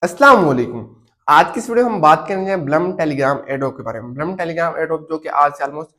अस्सलाम वालेकुम। आज की इस वीडियो में हम बात करेंगे ब्लम टेलीग्राम एडोब के बारे में। ब्लम टेलीग्राम एडोब जो कि आज से ऑलमोस्ट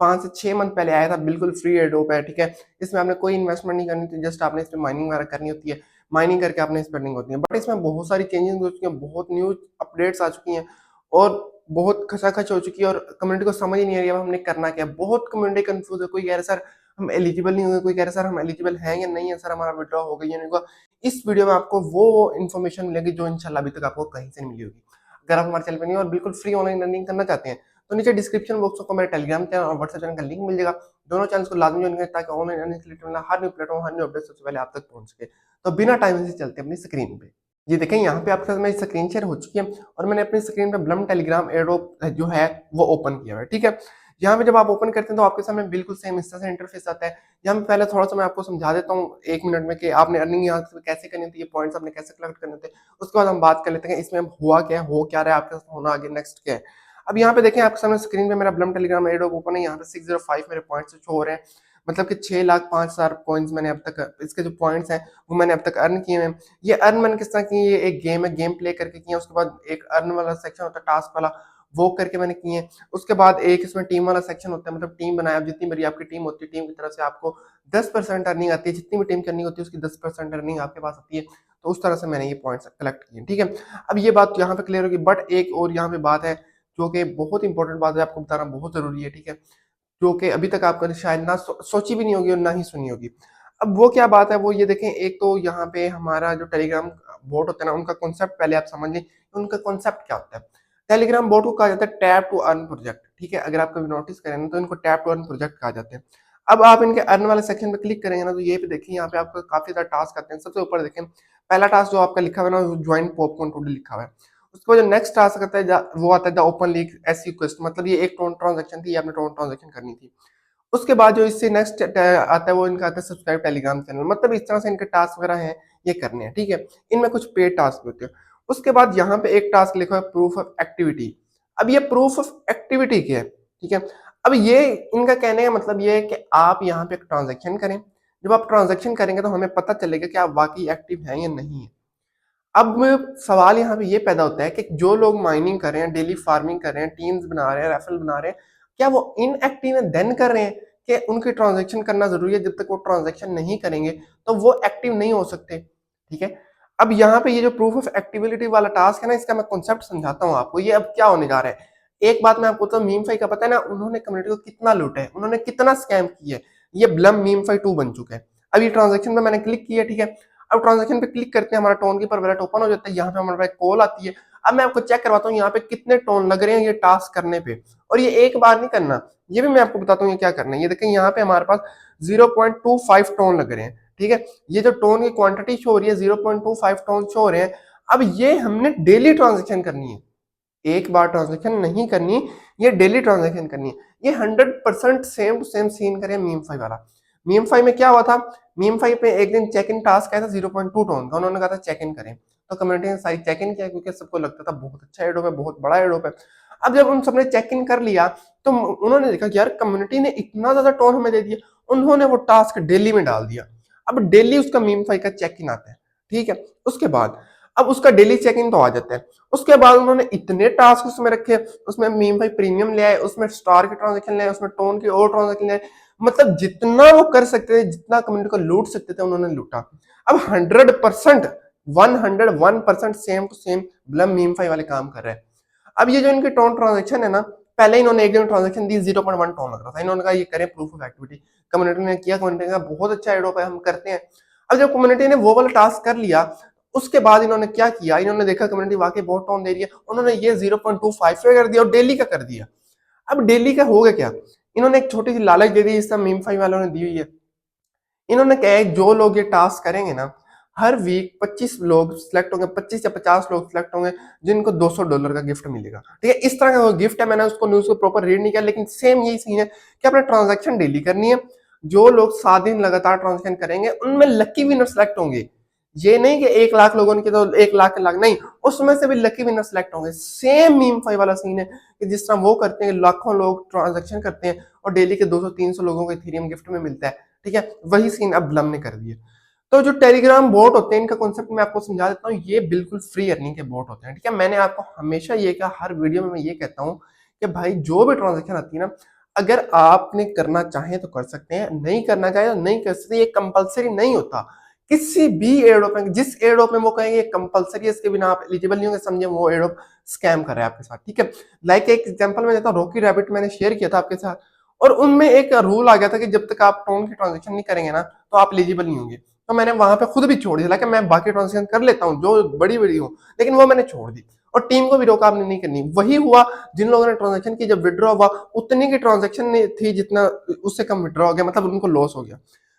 5 से 6 मंथ पहले आया था, बिल्कुल फ्री एडोब है, ठीक है। इसमें आपने कोई इन्वेस्टमेंट नहीं करनी थी, जस्ट आपने इसमें माइनिंग वगैरह करनी होती है, माइनिंग करके आपने स्पेंडिंग होती है। बट इसमें बहुत सारी चेंजेस हो चुकी हैं, बहुत न्यू अपडेट्स आ चुकी हैं और बहुत खचाखच हो चुकी है और कम्युनिटी को समझ ही नहीं आ रही है अब हमने करना क्या है। बहुत कम्युनिटी कंफ्यूज है, कोई कह रहा है सर हम एलिजिबल नहीं होंगे, कोई कह रहा है सर हम एलिजिबल हैं या नहीं है, सर हमारा विड्रॉ हो गया या नहीं हुआ। इस वीडियो में आपको वो इन्फॉर्मेशन मिलेगी जो इंशाल्लाह अभी तक आपको कहीं से नहीं मिली होगी। अगर आप हमारे चैनल पे नहीं हो और बिल्कुल फ्री ऑनलाइन लर्निंग करना चाहते हैं, तो नीचे डिस्क्रिप्शन बॉक्स को मेरे टेलीग्राम चैनल और व्हाट्सएप चैनल का लिंक मिल जाएगा। दोनों चैनल्स को लाजमी ज्वाइन करें ताकि ऑनलाइन अर्निंग से रिलेटेड हर न्यू प्लेटफॉर्म, हर न्यू अपडेट सबसे पहले आप तक पहुंच सके। तो बिना टाइम से चलते हैं अपनी स्क्रीन पे। ये देखें, यहाँ पे आपके साथ मेरी स्क्रीन शेयर हो चुकी है और मैंने अपनी स्क्रीन पे ब्लम टेलीग्राम एडोप जो है वो ओपन किया हुआ है, ठीक है। यहाँ पे जब आप ओपन करते हैं तो आपके सामने बिल्कुल सेम इस तरह से इंटरफेस आता है। यहाँ पे पहले थोड़ा सा मैं आपको समझा देता हूँ 1 मिनट में कि आपने अर्निंग यहाँ से कैसे करनी थी, ये पॉइंट्स आपने कैसे कलेक्ट करने थे। उसके बाद हम बात कर लेते हैं इसमें हुआ क्या है, हो क्या रहा है, आपके साथ होना आगे नेक्स्ट क्या है। अब यहाँ पे देखें, आपके सामने स्क्रीन पे मेरा ब्लम टेलीग्राम एडोप ओपन है। यहाँ पे 605 मेरे पॉइंट्स शो हो रहे हैं, मतलब कि 6,05,000 पॉइंट्स मैंने अब तक, इसके जो पॉइंट्स हैं वो मैंने अब तक अर्न किए हैं। ये अर्न मैंने किस तरह किए, ये एक गेम है, गेम प्ले करके किए। उसके बाद एक अर्न वाला सेक्शन होता है टास्क वाला, वो करके मैंने किए हैं। उसके बाद एक इसमें टीम वाला सेक्शन होता है, मतलब टीम बनाया, जितनी बड़ी आपकी टीम होती है टीम की तरफ से आपको 10% अर्निंग आती है, जितनी भी टीम करनी होती है उसकी 10% अर्निंग आपके पास आती है। तो उस तरह से मैंने ये पॉइंट्स कलेक्ट किए, ठीक है। अब ये बात यहाँ पे क्लियर होगी, बट एक और यहाँ पे बात है जो कि बहुत इंपॉर्टेंट बात है, आपको बताना बहुत जरूरी है, ठीक है, जो कि अभी तक आपने शायद ना सोची भी नहीं होगी और ना ही सुनी होगी। अब वो क्या बात है, वो ये देखें, एक तो यहाँ पे हमारा जो टेलीग्राम बोट होता है ना, उनका कॉन्सेप्ट पहले आप समझ लें, उनका कॉन्सेप्ट क्या होता है। टेलीग्राम बोट को कहा जाता है टैप टू अर्न प्रोजेक्ट, ठीक है। अगर आप कभी नोटिस करें ना तो इनको टैप टू अर्न प्रोजेक्ट कहा जाते हैं। अब आप इनके अर्न वाले सेक्शन पे क्लिक करेंगे ना तो ये पे देखिए, यहाँ पे आपको काफी सारे टास्क आते हैं। सबसे ऊपर देखें, पहला टास्क जो आपका लिखा हुआ है ना, ज्वाइन पॉपकॉर्न टूडे लिखा हुआ है। उसके बाद जो नेक्स्ट टास्क आता है वो आता है the open league S U quest, मतलब ये एक ट्रांजैक्शन थी, ये आपने ट्रांजैक्शन करनी थी। उसके बाद जो इससे नेक्स्ट आता है वो इनका आता है सब्सक्राइब टेलीग्राम चैनल, मतलब इस तरह से इनके टास्क वगैरह हैं, ये करने हैं, ठीक है। इनमें कुछ पेड टास्क होते हैं। उसके बाद यहाँ पे एक टास्क लिखा है प्रूफ ऑफ एक्टिविटी। अब ये प्रूफ ऑफ एक्टिविटी क्या है, ठीक है। अब ये इनका कहने का मतलब ये है कि आप यहाँ पे एक ट्रांजेक्शन करें, जब आप ट्रांजेक्शन करेंगे तो हमें पता चलेगा कि आप वाकई एक्टिव हैं या नहीं है। अब सवाल यहाँ पे ये पैदा होता है कि जो लोग माइनिंग कर रहे हैं, डेली फार्मिंग कर रहे हैं, टीम्स बना रहे हैं, रेफरल बना रहे हैं, क्या वो इनएक्टिव है देन कर रहे हैं कि उनकी ट्रांजैक्शन करना जरूरी है, जब तक वो ट्रांजैक्शन नहीं करेंगे तो वो एक्टिव नहीं हो सकते, ठीक है। अब यहाँ पे ये जो प्रूफ ऑफ एक्टिविटी वाला टास्क है ना, इसका मैं कॉन्सेप्ट समझाता हूँ आपको, ये अब क्या होने जा रहा है। एक बात मैं आपको तो मीमफाई का पता है ना, उन्होंने कम्युनिटी को कितना लूटा है, उन्होंने कितना स्कैम किया है। ये ब्लम मीमफाई 2 बन चुका है। अब ये ट्रांजेक्शन पे मैंने क्लिक किया, ठीक है। अब ट्रांजेक्शन पे क्लिक करते हैं, हमारा टोन कीपर वॉलेट ओपन हो जाता है, यहाँ पे हमारे पास कॉल आती है। अब मैं आपको चेक करवाता हूँ यहाँ पे कितने टोन लग रहे हैं ये टास्क करने पे, और ये एक बार नहीं करना, ये भी मैं आपको बताता हूँ ये क्या करना है। ये देखें, यहाँ पे हमारे पास 0.25 टोन लग रहे हैं, ठीक है। ये जो टोन की क्वांटिटी शो हो रही है 0.25 टोन शो हो रहे हैं। अब ये हमने डेली ट्रांजेक्शन करनी है, एक बार ट्रांजेक्शन नहीं करनी, ये डेली ट्रांजेक्शन करनी है। ये 100% सेम टू सेम सीन करें मीम फाइव वाला। मीम फाइव में क्या हुआ था, मीम फाइव पे एक दिन चेक इन टास्क आया था 0.2 टोन का, उन्होंने कहा था चेक इन करें, तो कम्युनिटी ने सारी चेक इन किया क्योंकि सबको लगता था बहुत अच्छा एडोप है, बहुत बड़ा एडोप है। अब जब उन सबने चेक इन कर लिया तो उन्होंने देखा कि यार कम्युनिटी ने इतना ज्यादा टोन हमें दे दिया, उन्होंने वो टास्क डेली में डाल दिया। अब डेली उसका मीम फाइव का चेक इन आता है, ठीक है। उसके बाद अब उसका डेली चेक इन तो आ जाता है। उसके बाद उन्होंने इतने टास्क उसमें रखे, उसमें मीम भाई प्रीमियम ले आए, उसमें स्टार के ट्रांजेक्शन ले आए, उसमें टोन के और ट्रांजेक्शन ले आए, मतलब जितना वो कर सकते थे, जितना कम्युनिटी को लूट सकते थे उन्होंने लूटा। अब 100% 101% same to same Blum Memefi वाले काम कर रहे हैं। अब ये जो इनके टोन ट्रांजेक्शन है ना, पहले इन्होंने एक दिन ट्रांजेक्शन दी 0.1 टोन लग रहा था, इन्होंने कहा ये करें प्रूफ ऑफ एक्टिविटी। कम्युनिटी ने किया, कम्युनिटी ने कहा बहुत अच्छा एडोप है, हम करते हैं। अब जब कम्युनिटी ने वो वाला टास्क कर लिया, उसके बाद इन्होंने क्या किया, इन्होंने देखा कम्युनिटी वाकई बहुत टोन दे रही है, उन्होंने ये 0.25 पे कर दिया और डेली का कर दिया। अब डेली का हो गया क्या, इन्होंने एक छोटी सी लालच दे दी, इस मीम फाई वालों ने दी हुई है। इन्होंने कहा है जो लोग ये टास्क करेंगे ना, हर वीक 25 लोग सिलेक्ट होंगे, 25 या 50 लोग सिलेक्ट होंगे जिनको $200 का गिफ्ट मिलेगा, ठीक है। इस तरह का गिफ्ट है, मैंने उसको न्यूज को प्रॉपर रीड नहीं किया, लेकिन सेम यही सीन है कि आपने ट्रांजेक्शन डेली करनी है। जो लोग 7 दिन लगातार ट्रांजेक्शन करेंगे उनमें लकी विनर सेलेक्ट होंगे। ये नहीं कि 1 लाख लोगों ने किया तो 1 लाख के लाख नहीं, उसमें से भी लकी विनर सेलेक्ट होंगे। सेम मीम फाई वाला सीन है कि जिस तरह वो करते हैं, लाखों लोग ट्रांजेक्शन करते हैं और डेली के 200-300 लोगों को इथेरियम गिफ्ट में मिलता है, ठीक है। वही सीन अब ब्लम ने कर दिया। तो जो टेलीग्राम बोट होते हैं, इनका कॉन्सेप्ट मैं आपको समझा देता हूँ। ये बिल्कुल फ्री अर्निंग के बोट होते हैं, ठीक है। मैंने आपको हमेशा ये कहा, हर वीडियो में मैं ये कहता हूँ कि भाई जो भी ट्रांजेक्शन आती है ना, अगर आपने करना चाहे तो कर सकते हैं, नहीं करना चाहे तो नहीं कर सकते। ये कंपलसरी नहीं होता। किसी भी एडोप में, जिस एडोप में वो कहेंगे कंपलसरी है, इसके बिना आप एलिजिबल नहीं होंगे, समझे वो एडोप स्कैम कर रहा है आपके साथ, ठीक है। लाइक एक एग्जांपल मैं देता हूँ, रॉकी रैबिट मैंने शेयर किया था आपके साथ, और उनमें एक रूल आ गया था कि जब तक आप टोन की ट्रांजेक्शन नहीं करेंगे ना, तो आप एलिजिबल नहीं होंगे। तो मैंने वहां पे खुद भी छोड़ दिया, कि मैं बाकी ट्रांजेक्शन कर लेता हूँ जो बड़ी बड़ी हो, लेकिन वो मैंने छोड़ दी, और टीम को भी रोका आपने नहीं करनी। वही हुआ जिन लोगों ने ट्रांजेक्शन की, जब विड्रॉ हुआ उतनी की ट्रांजेक्शन थी जितना, उससे कम विड्रॉ हो गया, मतलब उनको लॉस हो गया।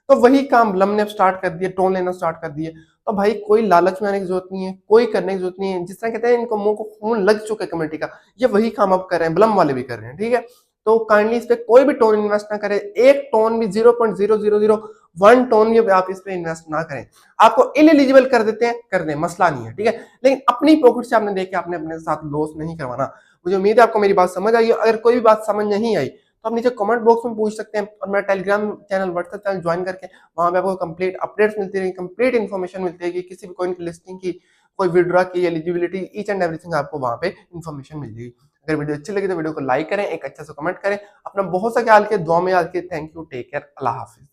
तो वही काम लम ने स्टार्ट कर दिया, टोन लेना स्टार्ट कर दिए। तो भाई कोई लालच में आने की जरूरत नहीं है, कोई करने की जरूरत नहीं है। जिस तरह कहते हैं इनको मुंह को खून लग चुका है कम्युनिटी का, ये वही काम अब कर रहे हैं, ब्लम वाले भी कर रहे हैं, ठीक है। तो काइंडली इस पे कोई भी टोन इन्वेस्ट ना करें, एक टोन भी 0.0001 टोन भी आप इस पे इन्वेस्ट ना करें। आपको इनएलिजिबल कर देते हैं, कर दें, मसला नहीं है, ठीक है। लेकिन अपनी पॉकेट से आपने देख के आपने अपने साथ लॉस नहीं करवाना। मुझे उम्मीद है आपको मेरी बात समझ आई। अगर कोई भी बात समझ नहीं आई तो आप नीचे कमेंट बॉक्स में पूछ सकते हैं, और मेरा Telegram channel, WhatsApp channel join करके वहां पे आपको कंप्लीट अपडेट्स मिलती रहेंगी, कंप्लीट इन्फॉर्मेशन मिलती है कि किसी भी कॉइन की लिस्टिंग की, कोई विड्रॉ की, एलिजिबिलिटी, ईच एंड एवरीथिंग आपको वहां पे इन्फॉर्मेशन मिल जाएगी। अगर वीडियो अच्छी लगी तो वीडियो को लाइक करें, एक अच्छा सा कमेंट करें, अपना बहुत सा ख्याल के दुआ में याद के। थैंक यू, टेक केयर, अल्लाह हाफिज।